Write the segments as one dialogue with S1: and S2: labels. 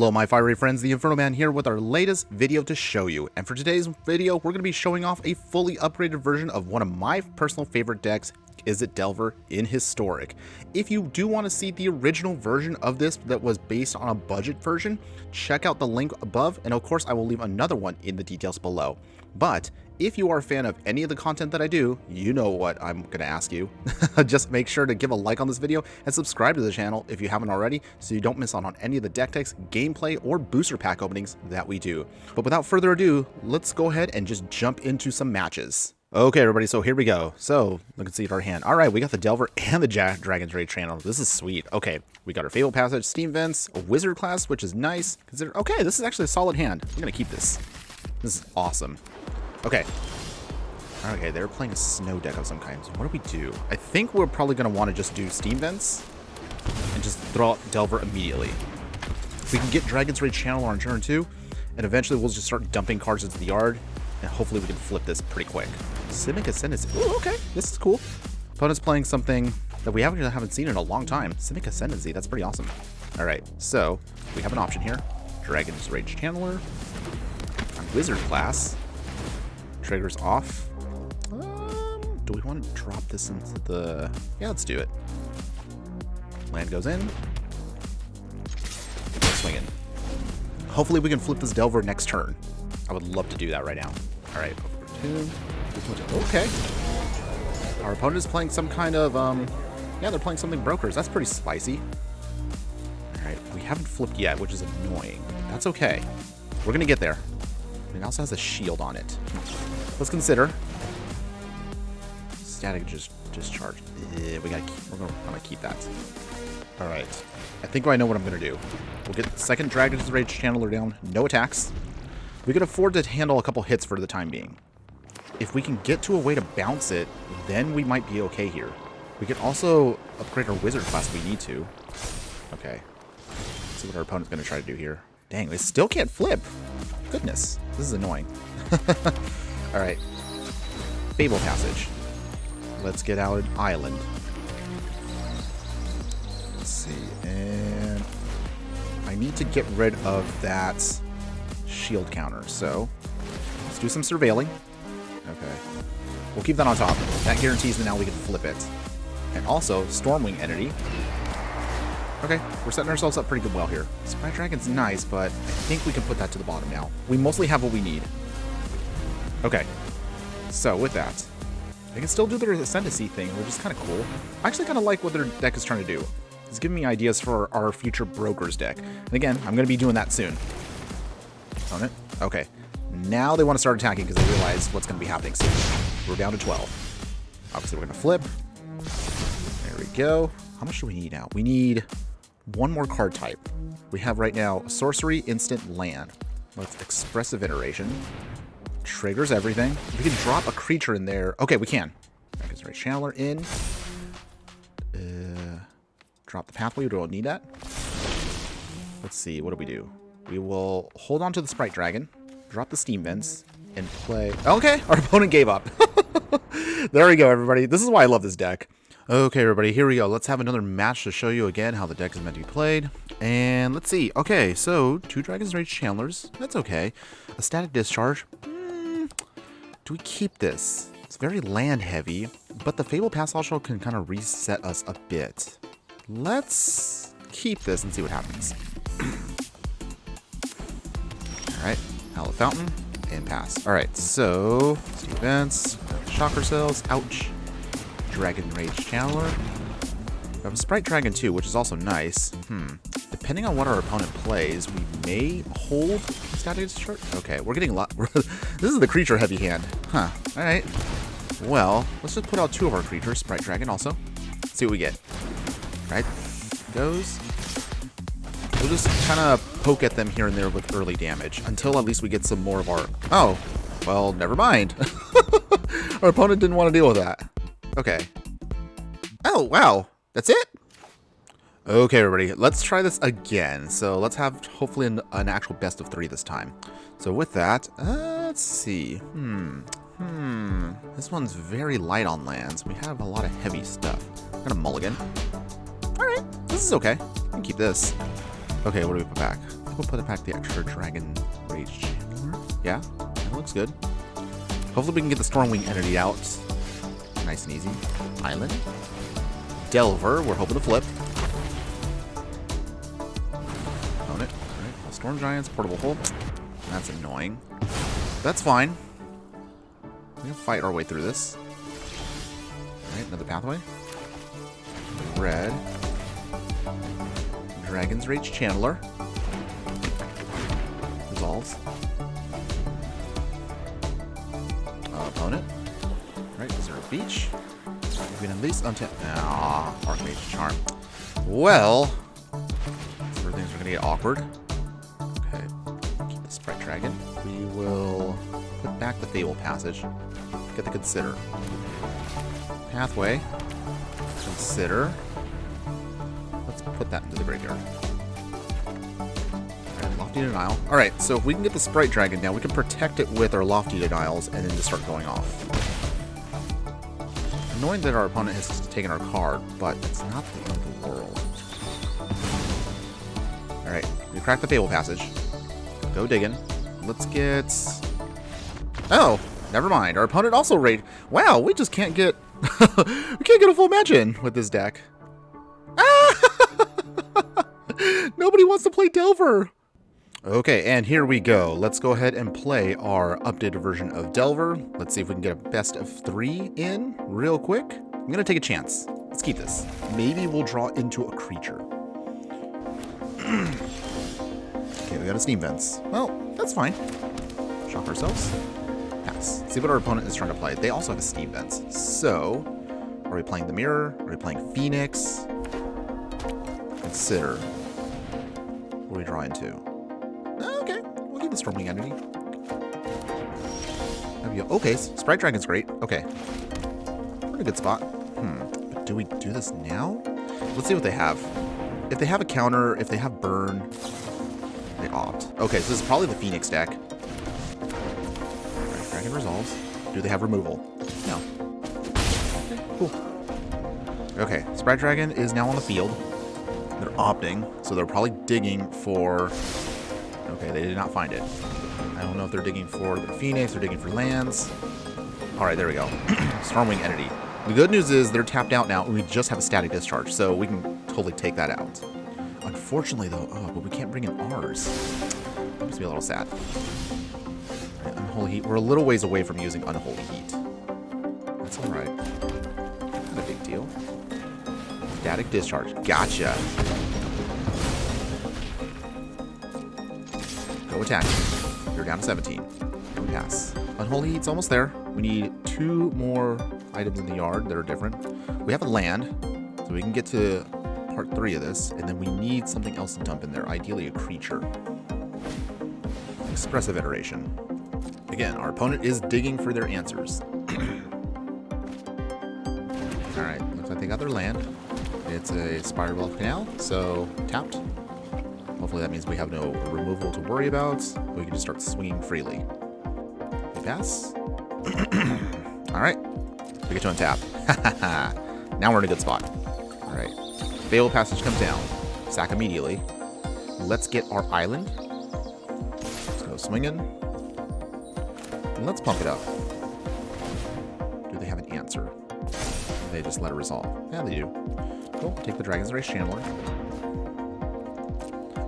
S1: Hello my fiery friends, the Infernoman here with our latest video to show you. And for today's video, we're going to be showing off a fully upgraded version of one of my personal favorite decks, Izzet Delver in Historic. If you do want to see the original version of this that was based on a budget version, check out the link above, and of course I will leave another one in the details below. But if you are a fan of any of the content that I do, you know what I'm going to ask you. Just make sure to give a like on this video and subscribe to the channel if you haven't already, so you don't miss out on any of the deck techs, gameplay, or booster pack openings that we do. But without further ado, let's go ahead and just jump into some matches. Okay, everybody, so here we go. So, look and see our hand. All right, we got the Delver and the Dragon's Rage channel. This is sweet. Okay, we got our Fable Passage, Steam Vents, a Wizard class, which is nice. Okay, this is actually a solid hand. I'm going to keep this. This is awesome. Okay. Okay, they're playing a snow deck of some kind. So what do we do? I think we're probably going to want to just do Steam Vents and just throw out Delver immediately. We can get Dragon's Rage channel on turn 2, and eventually we'll just start dumping cards into the yard, and hopefully we can flip this pretty quick. Simic Ascendancy. Ooh, okay, this is cool. Opponent's playing something that we haven't seen in a long time. Simic Ascendancy, that's pretty awesome. All right, so we have an option here. Dragon's Rage Channeler. On Wizard class. Triggers off. Do we want to drop this into the... Yeah, let's do it. Land goes in. Swinging. Hopefully we can flip this Delver next turn. I would love to do that right now. All right, over 2. Okay. Our opponent is playing some kind of, yeah, they're playing something brokers. That's pretty spicy. All right, we haven't flipped yet, which is annoying. That's okay. We're going to get there. It also has a shield on it. Let's consider. Static discharge. Yeah, we're gonna keep that. All right. I think I know what I'm gonna do. We'll get second Dragon's Rage Channeler down. No attacks. We can afford to handle a couple hits for the time being. If we can get to a way to bounce it, then we might be okay here. We can also upgrade our Wizard class if we need to. Okay. Let's see what our opponent's gonna try to do here. Dang, they still can't flip. Goodness, this is annoying. All right. Fable Passage. Let's get out an island. Let's see. And I need to get rid of that shield counter. So let's do some surveilling. Okay. We'll keep that on top. That guarantees that now we can flip it. And also, Stormwing Entity. Okay, we're setting ourselves up pretty good well here. Sprite Dragon's nice, but I think we can put that to the bottom now. We mostly have what we need. Okay. So, with that, they can still do their Ascendancy thing, which is kind of cool. I actually kind of like what their deck is trying to do. It's giving me ideas for our future Brokers deck. And again, I'm going to be doing that soon. Own it? Okay. Now they want to start attacking because they realize what's going to be happening soon. We're down to 12. Obviously, we're going to flip. There we go. How much do we need now? We need one more card type. We have right now Sorcery, Instant, Land. Let's Expressive Iteration. Triggers everything. If we can drop a creature in there. Okay, we can. Dragon's Rage Channeler in. Drop the pathway. We don't need that. Let's see. What do we do? We will hold on to the Sprite Dragon. Drop the Steam Vents. And play. Okay, our opponent gave up. There we go, everybody. This is why I love this deck. Okay, everybody, here we go. Let's have another match to show you again how the deck is meant to be played. And let's see. Okay, so 2 Dragon's Rage Channelers. That's okay. A Static Discharge. Do we keep this? It's very land heavy, but the Fable Pass also can kind of reset us a bit. Let's keep this and see what happens. Alright, Hallowed Fountain, and pass. Alright, so, Steam Vents, Shocker Cells, ouch. Dragon Rage Channeler. We have a Sprite Dragon too, which is also nice. Depending on what our opponent plays, we may hold Static Discharge. Okay, we're getting a lot. This is the creature heavy hand. Huh. Alright. Well, let's just put out 2 of our creatures. Sprite Dragon also. Let's see what we get. Right. Goes. We'll just kind of poke at them here and there with early damage until at least we get some more of our... Oh. Well, never mind. Our opponent didn't want to deal with that. Okay. Oh, wow. That's it? Okay, everybody. Let's try this again. So let's have hopefully an actual best of 3 this time. So with that, let's see. This one's very light on lands. We have a lot of heavy stuff. Got a mulligan. All right. This is okay. I can keep this. Okay, what do we put back? We'll put back the extra Dragon Rage Chandler. Yeah, that looks good. Hopefully we can get the Stormwing entity out. Nice and easy. Island. Delver, we're hoping to flip. Own it. Alright, Storm Giants, Portable Hole. That's annoying. That's fine. We can fight our way through this. Alright, another pathway. Red. Dragon's Rage Chandler. Resolves. Opponent. Right, is there a beach? We can at least untap. Ah, Archmage Charm. Well, that's where things are going to get awkward. Okay, keep the Sprite Dragon. We will put back the Fable Passage. Get the Consider. Pathway. Consider. Let's put that into the graveyard. Alright, Lofty Denial. Alright, so if we can get the Sprite Dragon down, we can protect it with our Lofty Denials and then just start going off. Annoying that our opponent has taken our card, but it's not the end of the world. Alright, we cracked the Fable Passage. Go digging. Let's get... Oh, never mind. Our opponent also raid. Wow, we just can't get... we can't get a full match in with this deck. Nobody wants to play Delver. Okay, and here we go. Let's go ahead and play our updated version of Delver. Let's see if we can get a best of 3 in real quick. I'm going to take a chance. Let's keep this. Maybe we'll draw into a creature. Okay, we got a Steam Vents. Well, that's fine. Shock ourselves. Pass. See what our opponent is trying to play. They also have a Steam Vents. So, are we playing the Mirror? Are we playing Phoenix? Consider. What do we draw into? Okay, we'll get the Stormwing entity. There we go. Okay, Sprite Dragon's great. Okay. We're in a good spot. But do we do this now? Let's see what they have. If they have a counter, if they have burn, they opt. Okay, so this is probably the Phoenix deck. Sprite Dragon resolves. Do they have removal? No. Okay, cool. Okay, Sprite Dragon is now on the field. They're opting, so they're probably digging for... Okay, they did not find it. I don't know if they're digging for the Phoenix or digging for lands. Alright, there we go. Stormwing entity. The good news is they're tapped out now, and we just have a Static Discharge, so we can totally take that out. Unfortunately, though, but we can't bring in ours. That makes me a little sad. Right, Unholy Heat. We're a little ways away from using Unholy Heat. That's alright. Not a big deal. Static Discharge. Gotcha. Go attack. You're down to 17. We pass. Unholy Heat's almost there. We need 2 more items in the yard that are different. We have a land, so we can get to part 3 of this, and then we need something else to dump in there, ideally a creature. Expressive Iteration. Again, our opponent is digging for their answers. Alright, looks like they got their land. It's a Spiral Canal, so tapped. Hopefully that means we have no removal to worry about. We can just start swinging freely. We pass. Alright. We get to untap. Now we're in a good spot. Alright. Fable Passage comes down. Sack immediately. Let's get our island. Let's go swinging. And let's pump it up. Do they have an answer? Or they just let it resolve? Yeah, they do. Cool. Take the Dragon's Rage Chandler.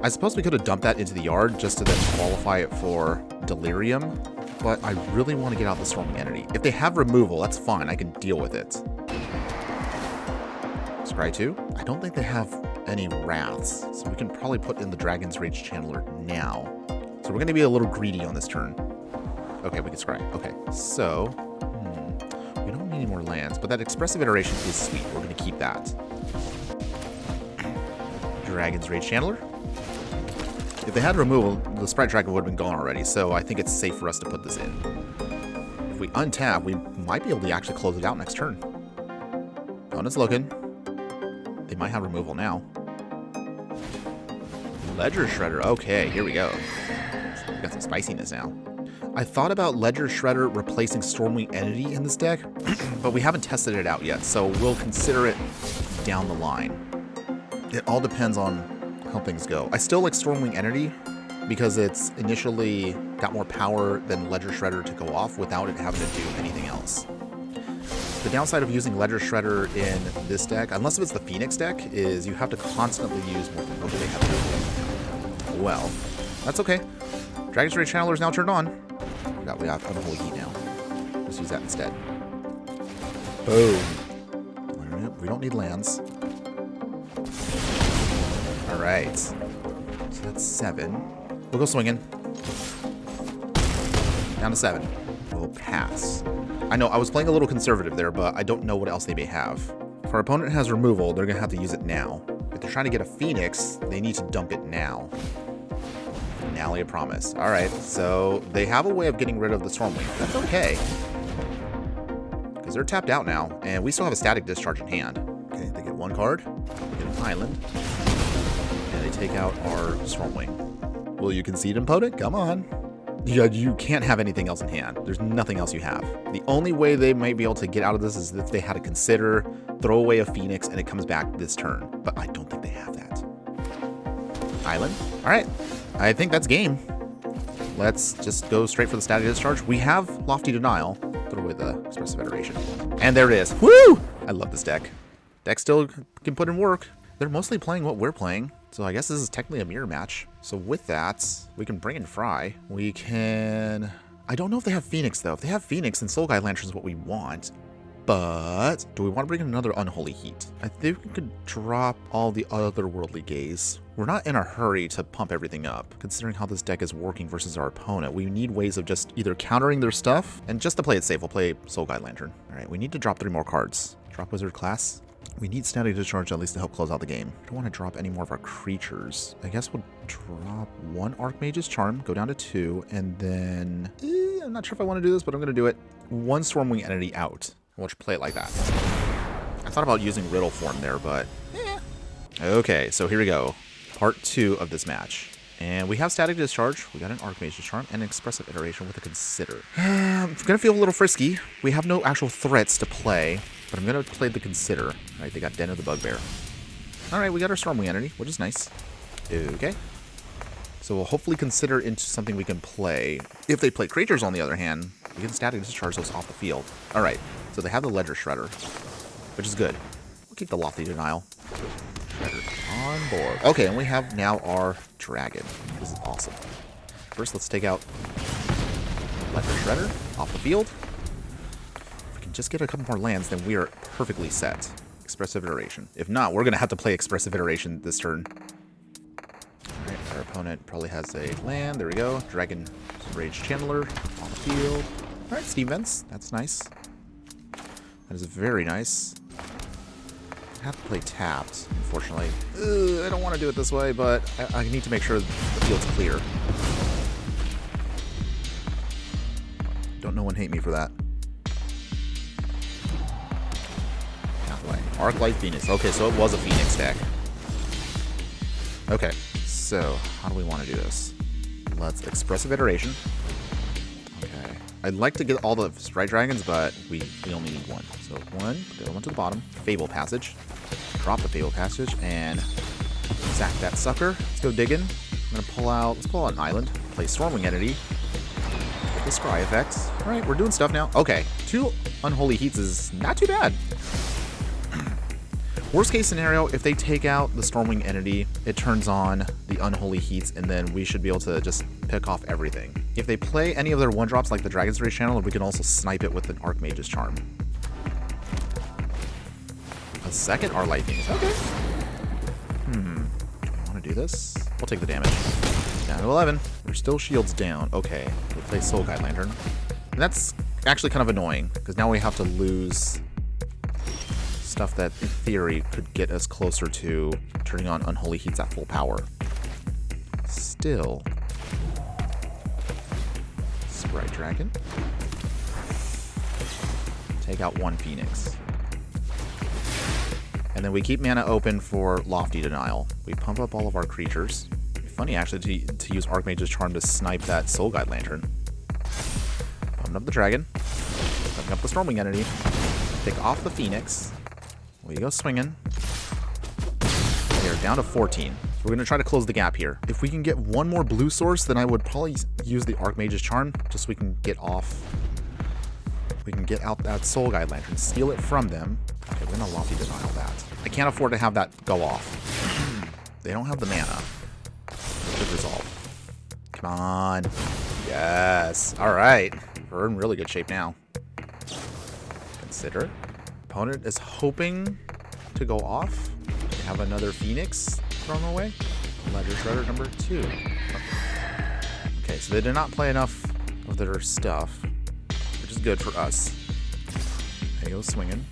S1: I suppose we could have dumped that into the yard just to then qualify it for Delirium, but I really want to get out the Storming Entity. If they have removal, that's fine. I can deal with it. Scry 2. I don't think they have any Wraths, so we can probably put in the Dragon's Rage Chandler now. So we're going to be a little greedy on this turn. Okay, we can Scry. Okay, so... we don't need any more lands, but that Expressive Iteration is sweet. We're going to keep that. Dragon's Rage Chandler. If they had removal, the Sprite Dragon would have been gone already, so I think it's safe for us to put this in. If we untap, we might be able to actually close it out next turn. Opponent's looking. They might have removal now. Ledger Shredder. Okay, here we go. We got some spiciness now. I thought about Ledger Shredder replacing Stormwing Entity in this deck, but we haven't tested it out yet, so we'll consider it down the line. It all depends on how things go. I still like Stormwing Entity, because it's initially got more power than Ledger Shredder to go off without it having to do anything else. The downside of using Ledger Shredder in this deck, unless if it's the Phoenix deck, is you have to constantly use more. Okay, they have to. Well, that's okay. Dragon's Rage Channeler is now turned on. We have Unholy Heat now. Let's use that instead. Boom. We don't need lands. Alright. So that's 7. We'll go swinging. Down to 7. We'll pass. I know, I was playing a little conservative there, but I don't know what else they may have. If our opponent has removal, they're going to have to use it now. If they're trying to get a Phoenix, they need to dump it now. Finale of Promise. Alright, so they have a way of getting rid of the Stormwing. That's okay. Because they're tapped out now, and we still have a Static Discharge in hand. Okay, they get 1 card. We get an Island. And they take out our Stormwing. Will you concede, opponent? Come on. You can't have anything else in hand. There's nothing else you have. The only way they might be able to get out of this is if they had to consider, throw away a Phoenix, and it comes back this turn. But I don't think they have that. Island. All right. I think that's game. Let's just go straight for the Static Discharge. We have Lofty Denial. Throw away the Expressive Iteration. And there it is. Woo! I love this deck. Deck still can put in work. They're mostly playing what we're playing. So I guess this is technically a mirror match. So with that, we can bring in Fry. We can... I don't know if they have Phoenix, though. If they have Phoenix, then Soul Guide Lantern is what we want. But do we want to bring in another Unholy Heat? I think we could drop all the otherworldly gaze. We're not in a hurry to pump everything up, considering how this deck is working versus our opponent. We need ways of just either countering their stuff, and just to play it safe, we'll play Soul Guide Lantern. All right, we need to drop 3 more cards. Drop Wizard Class. We need Static Discharge at least to help close out the game. I don't want to drop any more of our creatures. I guess we'll drop 1 Archmage's Charm, go down to 2, and then... I'm not sure if I want to do this, but I'm going to do it. 1 Stormwing Entity out. We'll just play it like that. I thought about using Riddle Form there, but... Okay, so here we go. Part 2 of this match. And we have Static Discharge. We got an Archmage's Charm and an Expressive Iteration with a Consider. I'm going to feel a little frisky. We have no actual threats to play. But I'm going to play the Consider. Alright, they got Den of the Bugbear. Alright, we got our Stormwing Entity, which is nice. Okay. So we'll hopefully Consider into something we can play. If they play creatures, on the other hand, we can Static Discharge those off the field. Alright, so they have the Ledger Shredder, which is good. We'll keep the Lofty Denial. Shredder on board. Okay, and we have now our Dragon. This is awesome. First, let's take out Ledger Shredder off the field. Just get a couple more lands, then we are perfectly set. Expressive Iteration. If not, we're going to have to play Expressive Iteration this turn. Alright, our opponent probably has a land. There we go. Dragon Rage Channeler on the field. Alright, Steam Vents. That's nice. That is very nice. I have to play tapped, unfortunately. I don't want to do it this way, but I need to make sure the field's clear. Don't no one hate me for that. Arclight Phoenix. Okay, so it was a Phoenix deck. Okay, so how do we want to do this? Let's Expressive Iteration. Okay. I'd like to get all the Sprite Dragons, but we only need 1. So 1, put the other one to the bottom. Fable Passage. Drop the Fable Passage and sack that sucker. Let's go digging. Let's pull out an Island. Play Stormwing Entity. Get the Scry effect. Alright, we're doing stuff now. Okay, 2 Unholy Heats is not too bad. Worst case scenario, if they take out the Stormwing Entity, it turns on the Unholy Heats, and then we should be able to just pick off everything. If they play any of their 1-drops like the Dragon's Rage Channeler, we can also snipe it with an Archmage's Charm. A second Arclight Phoenix. Okay. Do I want to do this? We'll take the damage. Down to 11. We're still shields down. Okay. We'll play Soul Guide Lantern. And that's actually kind of annoying, because now we have to lose stuff that, in theory, could get us closer to turning on Unholy Heats at full power. Still. Sprite Dragon. Take out 1 Phoenix. And then we keep mana open for Lofty Denial. We pump up all of our creatures. It'd be funny, actually, to use Archmage's Charm to snipe that Soul Guide Lantern. Pumping up the Dragon. Pumping up the Stormwing Entity. Pick off the Phoenix. We go swinging. We are down to 14. We're going to try to close the gap here. If we can get one more blue source, then I would probably use the Archmage's Charm, just so we can get off. We can get out that Soul Guide Lantern, steal it from them. Okay, we're going to Lofty Denial that. I can't afford to have that go off. They don't have the mana. Good resolve. Come on. Yes. All right. We're in really good shape now. Consider. Opponent is hoping to go off. They have another Phoenix thrown away. Ledger Shredder number 2. Okay, so they did not play enough of their stuff, which is good for us. There you go, swinging.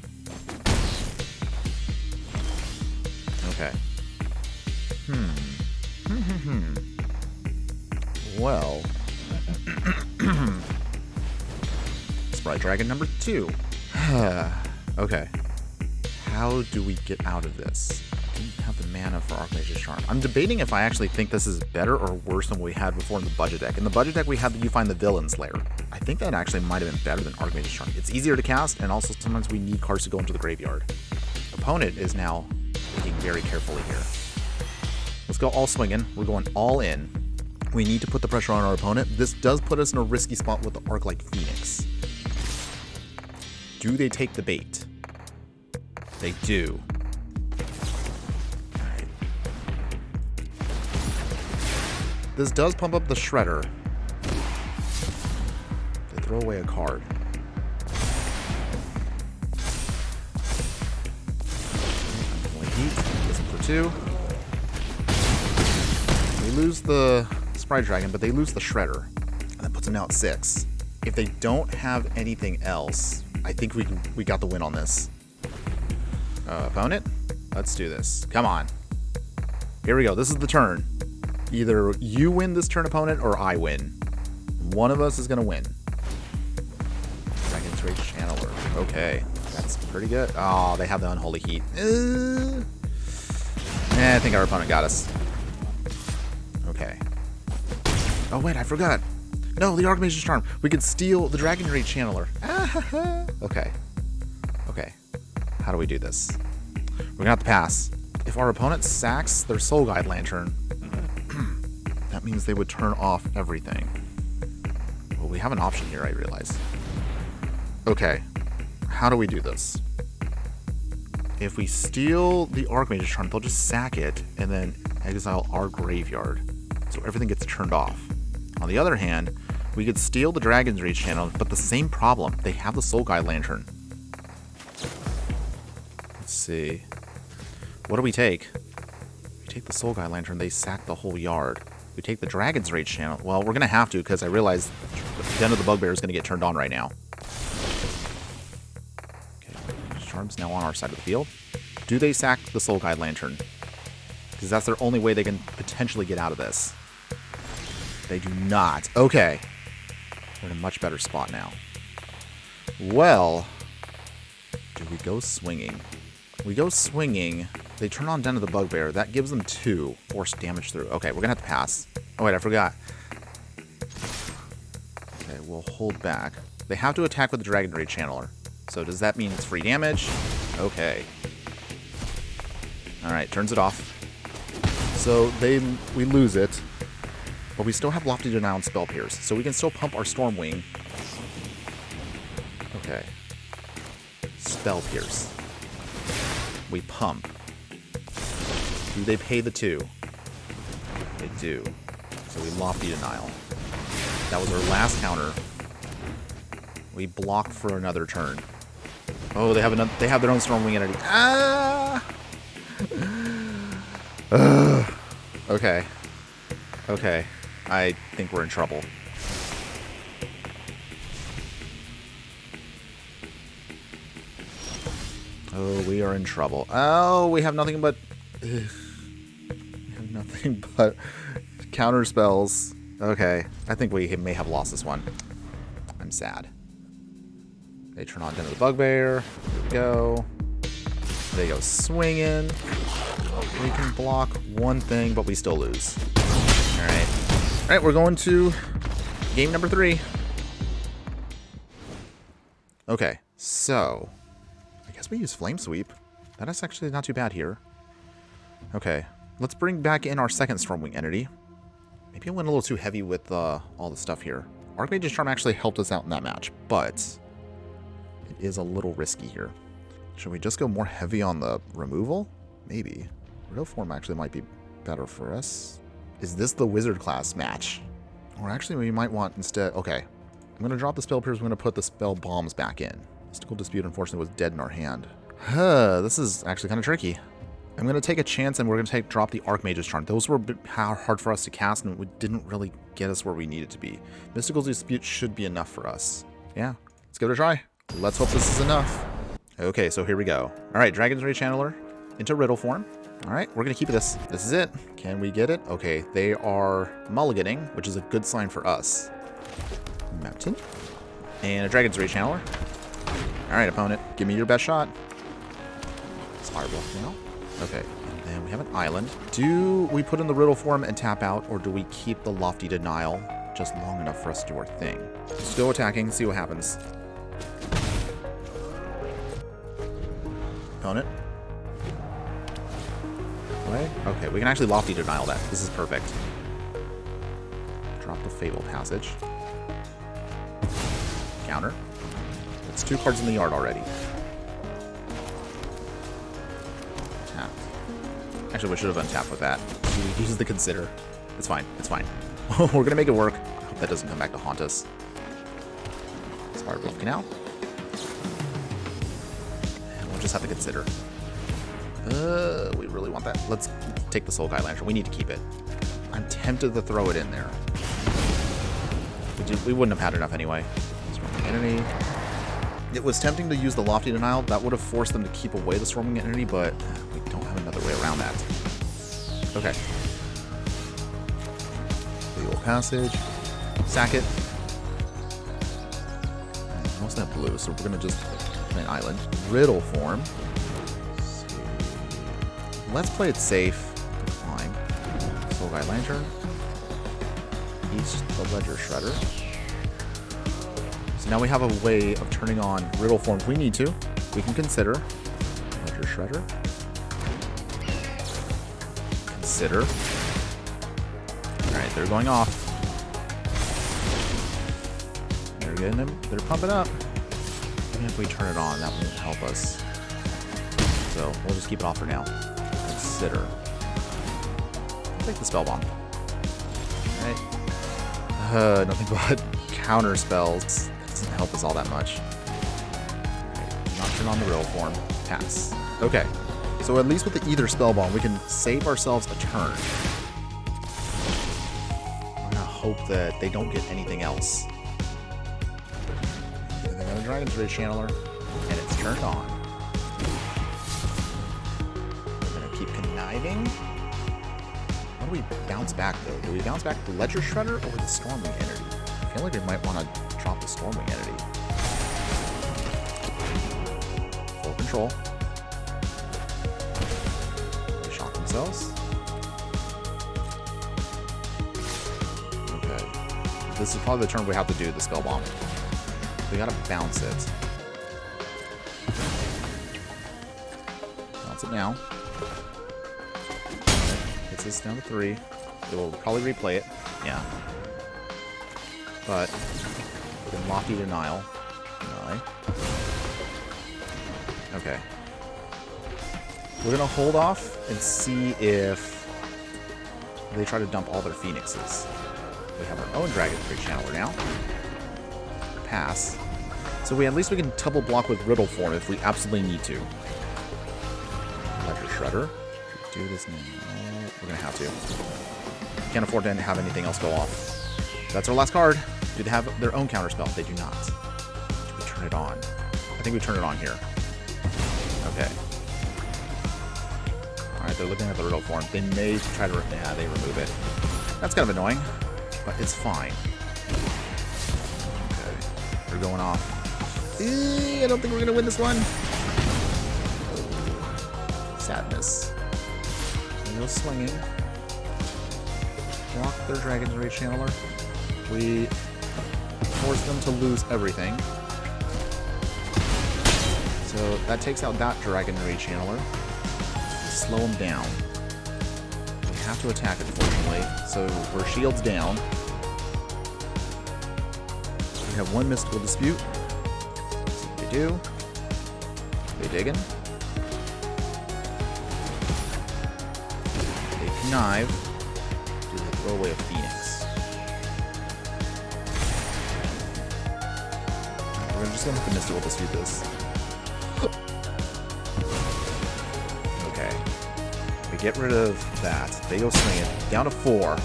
S1: Okay. Well. Sprite Dragon number 2. Okay. How do we get out of this? I didn't have the mana for Archmage's Charm. I'm debating if I actually think this is better or worse than what we had before in the budget deck. In the budget deck, we had You Find the Villain's Lair. I think that actually might have been better than Archmage's Charm. It's easier to cast, and also sometimes we need cards to go into the graveyard. Opponent is now looking very carefully here. Let's go all swinging. We're going all in. We need to put the pressure on our opponent. This does put us in a risky spot with the Arc-like Phoenix. Do they take the bait? They do. Alright. This does pump up the Shredder. They throw away a card. Only heat. This is for 2. They lose the Sprite Dragon, but they lose the Shredder. And that puts them now at 6. If they don't have anything else, I think we got the win on this. Opponent, let's do this. Come on. Here we go. This is the turn. Either you win this turn, opponent, or I win. One of us is going to win. Dragon's Rage Channeler. Okay. That's pretty good. Oh, they have the Unholy Heat. I think our opponent got us. Okay. Oh, wait, I forgot. No, the Archmage's Charm. We could steal the Dragon Rage Channeler. Okay. Okay. How do we do this? We're gonna have to pass. If our opponent sacks their Soul Guide Lantern, that means they would turn off everything. Well, we have an option here, I realize. Okay. How do we do this? If we steal the Archmage's Charm, they'll just sack it and then exile our graveyard. So everything gets turned off. On the other hand, we could steal the Dragon's Rage Channel, but the same problem. They have the Soul Guide Lantern. Let's see. What do we take? We take the Soul Guide Lantern, they sack the whole yard. We take the Dragon's Rage Channel. Well, we're going to have to, because I realize the Den of the Bugbear is going to get turned on right now. Okay, Charm's now on our side of the field. Do they sack the Soul Guide Lantern? Because that's their only way they can potentially get out of this. They do not. Okay. We're in a much better spot now. Well, do we go swinging? We go swinging. They turn on Den of the Bugbear. That gives them 2. Force damage through. Okay, we're going to have to pass. Oh, wait, I forgot. Okay, we'll hold back. They have to attack with the Dragon Rage Channeler. So does that mean it's free damage? Okay. Alright, turns it off. So we lose it. But we still have Lofty Denial and Spell Pierce, so we can still pump our Stormwing. Okay. Spell Pierce. We pump. Do they pay the 2? They do. So we Lofty Denial. That was our last counter. We block for another turn. Oh, they have their own Stormwing entity. Ah! Okay. Okay. I think we're in trouble. Oh, we are in trouble. Oh, we have nothing but... we have nothing but counter spells. Okay. I think we may have lost this one. I'm sad. They turn on Den of the Bugbear. Here we go. They go swinging. We can block one thing, but we still lose. Alright. Alright, we're going to game number 3. Okay, so I guess we use Flame Sweep. That is actually not too bad here. Okay, Let's bring back in our second Stormwing entity. Maybe I went a little too heavy with all the stuff here. Archmage's Charm actually helped us out in that match, but it is a little risky here. Should we just go more heavy on the removal? Maybe. Riddle Form actually might be better for us. Is this the Wizard class match? Or actually, we might want instead... Okay. I'm going to drop the Spell Pierce. We're going to put the Spell Bombs back in. Mystical Dispute, unfortunately, was dead in our hand. This is actually kind of tricky. I'm going to take a chance, and we're going to drop the Archmage's Charm. Those were hard for us to cast, and it didn't really get us where we needed to be. Mystical Dispute should be enough for us. Yeah, let's give it a try. Let's hope this is enough. Okay, so here we go. All right, Dragon's Ray Channeler into Riddle form. All right, we're going to keep this. This is it. Can we get it? Okay, they are mulliganing, which is a good sign for us. Mountain. And a Dragon's Ray Channeler. All right, opponent, give me your best shot. Spire Bluff now. Okay, and then we have an island. Do we put in the Riddle form and tap out, or do we keep the Lofty Denial just long enough for us to do our thing? Still attacking, see what happens. Opponent. Okay, we can actually Lofty Denial that. This is perfect. Drop the Fable Passage. Counter. It's 2 cards in the yard already. Tap. Actually, we should have untapped with that. We use the Consider. It's fine. It's fine. We're going to make it work. I hope that doesn't come back to haunt us. Spire Bluff Canal. And we'll just have to Consider. We really want that. Let's take the Soul Guide Lantern. We need to keep it. I'm tempted to throw it in there. We wouldn't have had enough anyway. Entity. It was tempting to use the Lofty Denial. That would have forced them to keep away the Stormwing Entity, but we don't have another way around that. Okay. Legal Passage. Sack it. We also have blue, so we're going to just play an island. Riddle form. Let's play it safe. Decline. Soul Guide Lantern. East the Ledger Shredder. So now we have a way of turning on Riddle form if we need to. We can Consider. Ledger Shredder. Consider. Alright, they're going off. They're getting them. They're pumping up. Even if we turn it on, that won't help us. So we'll just keep it off for now. Consider. Take the Spell Bomb. Alright. Nothing but counter spells. That doesn't help us all that much. Right. Not turn on the Riddle form. Pass. Okay. So at least with the Either Spell Bomb, we can save ourselves a turn. We're gonna hope that they don't get anything else. And they got a Dragon's Ray Channeler, and it's turned on. Conniving. How do we bounce back, though? Do we bounce back the Ledger Shredder or the Stormwing Entity? I feel like we might want to drop the Stormwing Entity. Full control. They shock themselves. Okay. This is probably the turn we have to do the Spell Bomb. We gotta bounce it. Bounce it now. Hits us down to 3. They will probably replay it. Yeah. But then Lofty Denial. Deny. Okay. We're gonna hold off and see if they try to dump all their Phoenixes. We have our own Dragon's Ray Channeler now. Pass. So at least we can double block with Riddle form if we absolutely need to. Ledger Shredder. Do this now. We're gonna have to. Can't afford to have anything else go off. That's our last card. Do they have their own counterspell? They do not. Do we turn it on? I think we turn it on here. Okay. Alright, they're looking at the Riddle form. They may try to... Yeah, they remove it. That's kind of annoying, but it's fine. Okay. They're going off. I don't think we're gonna win this one. Sadness. No swinging. Block their Dragon's Ray Channeler. We force them to lose everything. So that takes out that Dragon Ray Channeler. Slow them down. have to attack, unfortunately. So we're shields down. We have one Mystical Dispute. Let's see what they do. They digging. They connive. Do they throw away a Phoenix? We're just gonna have to Mystical Dispute this. Okay. We get rid of that. They go swinging. Down to 4.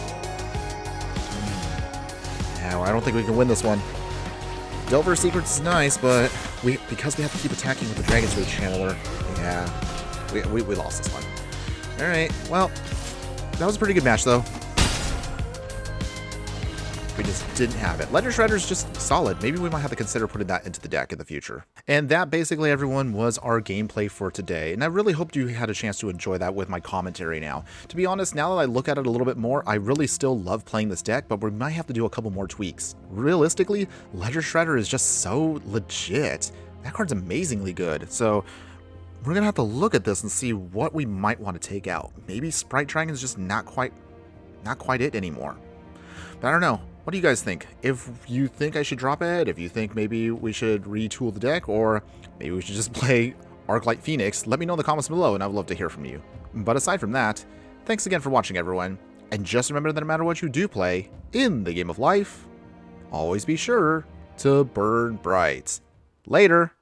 S1: Now, I don't think we can win this one. Delver Secrets is nice, but because we have to keep attacking with the Dragon's Rage Channeler, yeah, we lost this one. Alright, well, that was a pretty good match, though. We just didn't have it. Ledger Shredder's just solid. Maybe we might have to consider putting that into the deck in the future. And that basically, everyone, was our gameplay for today. And I really hoped you had a chance to enjoy that with my commentary now. To be honest, now that I look at it a little bit more, I really still love playing this deck, but we might have to do a couple more tweaks. Realistically, Ledger Shredder is just so legit. That card's amazingly good. So we're going to have to look at this and see what we might want to take out. Maybe Sprite Dragon is just not quite it anymore. But I don't know. What do you guys think? If you think I should drop it, if you think maybe we should retool the deck, or maybe we should just play Arclight Phoenix, let me know in the comments below, and I would love to hear from you. But aside from that, thanks again for watching, everyone. And just remember that no matter what you do play in the game of life, always be sure to burn bright. Later!